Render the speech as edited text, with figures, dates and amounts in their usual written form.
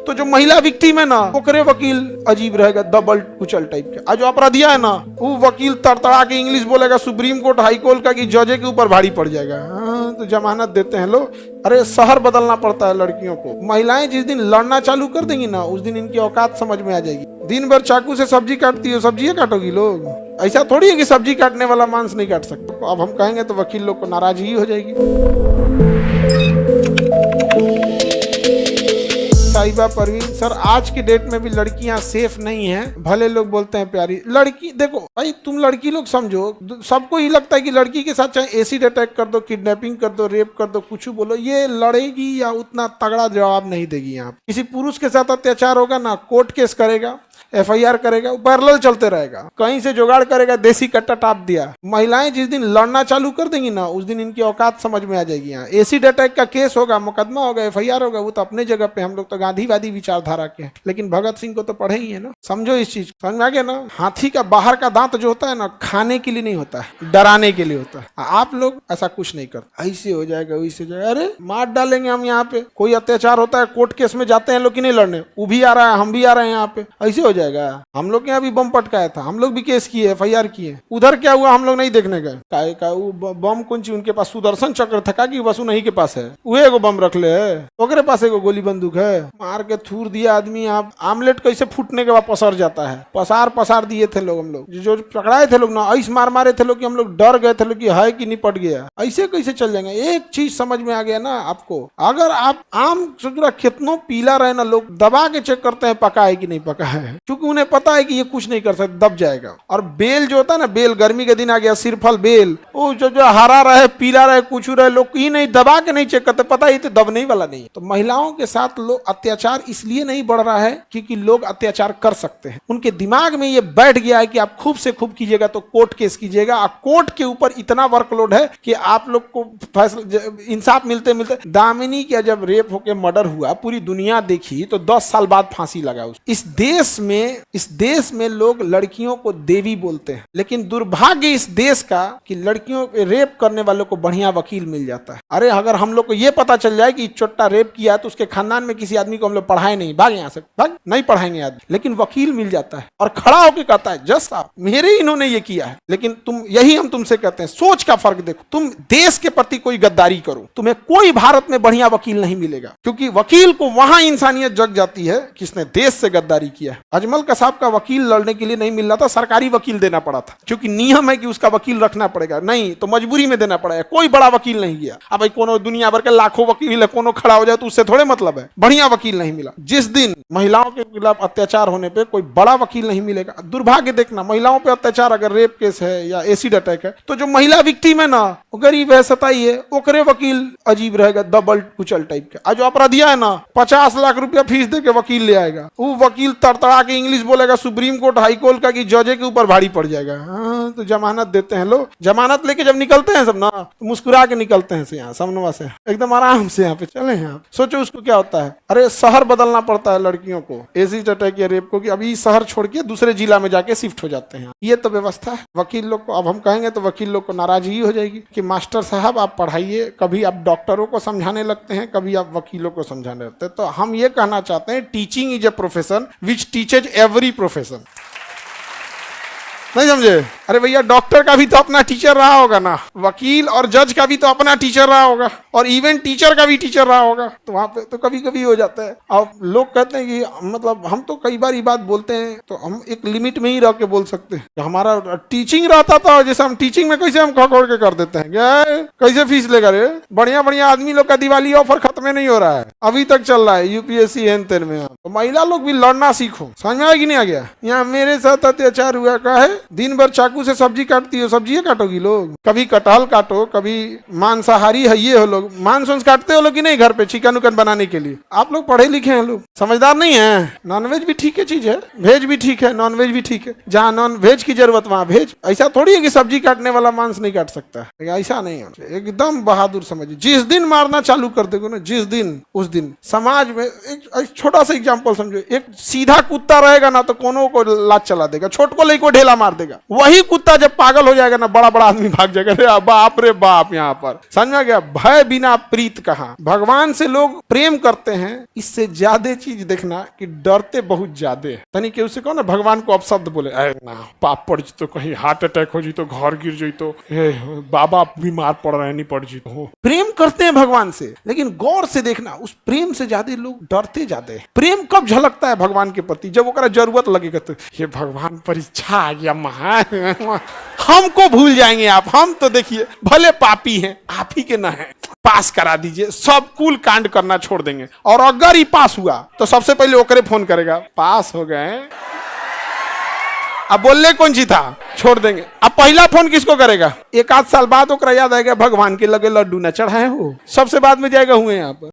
तो जो महिला विक्टिम है ना, ओकरे वकील अजीब रहेगा, दबल कुचल टाइप के। जो अपराधिया है ना, वो वकील तड़तड़ा के इंग्लिश बोलेगा, सुप्रीम कोर्ट हाई कोर्ट का कि जजे के ऊपर भारी पड़ जाएगा। हाँ, तो जमानत देते हैं लोग। अरे शहर बदलना पड़ता है लड़कियों को। महिलाएं जिस दिन लड़ना चालू कर देंगी ना, उस दिन इनकी औकात समझ में आ जाएगी। दिन भर चाकू से सब्जी काटती हो, सब्जी काटोगी लोग? ऐसा थोड़ी है कि सब्जी काटने वाला मांस नहीं काट सकता। अब हम कहेंगे तो वकील लोग को नाराजगी हो जाएगी। साहिबा परवीन सर, आज की डेट में भी लड़कियां सेफ नहीं हैं। भले लोग बोलते हैं प्यारी लड़की। देखो भाई, तुम लड़की लोग समझो, सबको ही लगता है कि लड़की के साथ चाहे एसिड अटैक कर दो, किडनैपिंग कर दो, रेप कर दो, कुछ बोलो, ये लड़ेगी या उतना तगड़ा जवाब नहीं देगी। यहाँ किसी पुरुष के साथ अत्याचार होगा ना, कोर्ट केस करेगा, FIR करेगा, पैरेलल चलते रहेगा, कहीं से जुगाड़ करेगा, देसी कट्टा टाप दिया। महिलाएं जिस दिन लड़ना चालू कर देंगी ना, उस दिन इनकी औकात समझ में आ जाएगी। यहाँ एसिड अटैक का केस होगा, मुकदमा होगा, FIR होगा, वो तो अपने जगह पे। हम लोग तो गांधीवादी विचारधारा के हैं, लेकिन भगत सिंह को तो पढ़े ही है ना। समझो इस चीज, समझ में आ गया ना। हाथी का बाहर का दांत जो होता है ना, खाने के लिए नहीं होता है, डराने के लिए होता है। आप लोग ऐसा कुछ नहीं करते, ऐसे हो जाएगा वैसे हो जाएगा, अरे मार डालेंगे हम। यहाँ पे कोई अत्याचार होता है, कोर्ट केस में जाते हैं लोग कि नहीं लड़ने, वो भी आ रहा है, हम भी आ रहे हैं यहाँ पे, ऐसे हो जाएगा। हम लोग के यहाँ भी बम पटकाया था, हम लोग भी केस किए, FIR किए। उधर क्या हुआ हम लोग नहीं देखने गए। बम कौन सी उनके पास सुदर्शन चक्र था कि वसु नहीं के पास है, वो एगो बम रख ले है, ओकरे पास एगो गोली बंदूक है। मार के थूर दिया आदमी। आप आमलेट कैसे फूटने के बाद पसर जाता है, पसार दिए थे लोग। हम लोग जो पकड़ाए थे लोग ना, ऐसे मारे थे लोग कि हम लोग डर गए थे लोग कि है कि निपट गया। ऐसे कैसे चल जाएंगे। एक चीज समझ में आ गया ना आपको, अगर आप आम सुधरा कितनों पीला रहे ना, लोग दबा के चेक करते हैं पका है कि नहीं पका है, क्योंकि उन्हें पता है कि ये कुछ नहीं कर सकता, दब जाएगा। और बेल जो होता है ना, बेल, गर्मी के दिन आ गया, सिरफल बेल, वो जो हरा रहे, पीला रहे, कुछ रहे, लोग ही नहीं दबा के नहीं चेक करते, पता ही तो दबने वाला नहीं है। तो महिलाओं के साथ लोग अत्याचार इसलिए नहीं बढ़ रहा है क्योंकि लोग अत्याचार कर सकते हैं। उनके दिमाग में ये बैठ गया है कि आप खूब से खूब कीजिएगा तो कोर्ट केस कीजिएगा, और कोर्ट के ऊपर इतना वर्कलोड है कि आप लोग को फैसला इंसाफ मिलते मिलते। दामिनी का जब रेप होकर मर्डर हुआ, पूरी दुनिया देखी, तो 10 साल बाद फांसी लगा उसको। इस देश में लोग लड़कियों को देवी बोलते हैं, लेकिन दुर्भाग्य इस देश का कि लड़कियों के रेप करने वालों को बढ़िया वकील मिल जाता है। अरे अगर हम लोग को ये पता चल जाए कि चोट्टा रेप किया तो उसके खानदान में किसी आदमी को हम लोग पढ़ाए नहीं, भाग यहाँ से, भाग, नहीं पढ़ाएंगे आदमी, लेकिन वकील मिल जाता है और खड़ा होकर कहता है जज साहब मेरे इन्होंने ये किया है। लेकिन हम तुमसे कहते हैं, सोच का फर्क देखो। तुम देश के प्रति कोई गद्दारी करो, तुम्हें कोई भारत में बढ़िया वकील नहीं मिलेगा, क्योंकि वकील को वहां इंसानियत जग जाती है किसने देश से गद्दारी किया है। अजमल कसाब का वकील लड़ने के लिए नहीं मिल रहा था, सरकारी वकील देना पड़ा था, क्योंकि नियम है कि उसका वकील रखना पड़ेगा, नहीं तो मजबूरी में देना पड़ेगा। कोई बड़ा वकील नहीं गया। अब भाई कोनो दुनिया भर के लाखों वकील है, कोनो खड़ा हो जाए तो उससे थोड़े मतलब है, बढ़िया वकील नहीं मिला। जिस दिन महिलाओं के खिलाफ अत्याचार होने पे कोई बड़ा वकील नहीं मिलेगा। दुर्भाग्य देखना, महिलाओं पे अत्याचार, अगर रेप केस है या एसिड अटैक है, तो जो महिला विक्टिम है ना, वो गरीब है, सताई है, ओकरे वकील अजीब रहेगा, दबल कुचल टाइप के। जो अपराधिया है ना, 50 लाख रुपया फीस दे के वकील ले आएगा, वो वकील तड़तड़ा के इंग्लिश बोलेगा, सुप्रीम कोर्ट हाई कोर्ट का कि जजे के ऊपर भारी पड़ जाएगा। हाँ, तो जमानत देते हैं लोग। जमानत लेके जब निकलते हैं सब ना, तो मुस्कुरा के निकलते हैं यहाँ समनवा से, एकदम आराम से यहाँ पे चले हैं आप। सोचो उसको क्या होता है। अरे शहर बदलना पड़ता है लड़कियों को, एसिड अटैक या रेप को, कि अभी शहर छोड़ के दूसरे जिला में जाके शिफ्ट हो जाते हैं। ये तो व्यवस्था है वकील लोग को। अब हम कहेंगे तो वकील लोग को नाराजगी हो जाएगी कि मास्टर साहब आप पढ़ाइए। कभी आप डॉक्टरों को समझाने लगते हैं, कभी आप वकीलों को समझाने लगते हैं। तो हम ये कहना चाहते हैं, teaching is a profession which teaches every profession. नहीं समझे? अरे भैया, डॉक्टर का भी तो अपना टीचर रहा होगा ना, वकील और जज का भी तो अपना टीचर रहा होगा, और इवन टीचर का भी टीचर रहा होगा। तो वहां पे तो कभी कभी हो जाता है। अब लोग कहते हैं कि मतलब हम तो कई बार ये बात बोलते हैं, तो हम एक लिमिट में ही रह के बोल सकते हैं। तो हमारा टीचिंग रहता था, जैसे हम टीचिंग में कैसे हम खखोड़ के कर देते हैं, क्या कैसे फीस लेगा रे। बढ़िया बढ़िया आदमी लोग का दिवाली ऑफर खत्म नहीं हो रहा है, अभी तक चल रहा है UPSC हेन तेन में। तो महिला लोग भी लड़ना सीखो। समझ में आया कि नहीं आ गया? यहाँ मेरे साथ अत्याचार हुआ का है, दिन भर चाकू से सब्जी काटती हो, सब्जी काटोगी लोग? कभी कटहल काटो, कभी मांसाहारी है ये हो लोग, मांस वांस काटते हो लोग कि नहीं घर पे चिकन उकन बनाने के लिए? आप लोग पढ़े लिखे हैं, लोग समझदार नहीं है। नॉनवेज भी ठीक है चीज है, वेज भी ठीक है, नॉनवेज भी ठीक है। जहाँ नॉन वेज की जरूरत वहाँ वेज। ऐसा थोड़ी है कि सब्जी काटने वाला मांस नहीं काट सकता, ऐसा नहीं है। एकदम बहादुर समझिए। जिस दिन मारना चालू कर देगा ना, जिस दिन, उस दिन समाज में एक छोटा सा एग्जाम्पल समझो, एक सीधा कुत्ता रहेगा ना तो कोनो को लात चला देगा, छोट को लेको ढेला मार देगा। वही कुत्ता जब पागल हो जाएगा ना, बड़ा बड़ा आदमी भाग जाएगा, अरे बाप रे बाप। यहाँ पर समझ में गया, भय बिना प्रीत कहाँ। भगवान से लोग प्रेम करते हैं, इससे ज्यादा चीज देखना कि डरते बहुत ज्यादा है। तनी के उसे कहो ना भगवान को अपशब्द बोले, अरे ना पाप पड़ जी तो, कहीं हार्ट अटैक हो जी तो, घर गिर जी तो, बाबा बीमार पड़ रहे नहीं पड़ जी तो। प्रेम करते हैं भगवान से, लेकिन गौर से देखना उस प्रेम से ज्यादा लोग डरते जाते हैं। प्रेम कब झलकता है भगवान के प्रति? जब ओकरा जरूरत लगेगा तो ये भगवान परीक्षा आ गया महान, हमको भूल जाएंगे आप, हम तो देखिए भले पापी हैं, आप ही के ना है, पास करा दीजिए, सब कुल कांड करना छोड़ देंगे। और अगर ही पास हुआ तो सबसे पहले ओकरे फोन करेगा, पास हो गए। अब बोलने कौन सी था, छोड़ देंगे। अब पहला फोन किसको करेगा? एक आध साल बाद ओकरा याद आएगा भगवान के लगे लड्डू न चढ़ाए हो, सबसे बाद में जाएगा हुए यहाँ पर।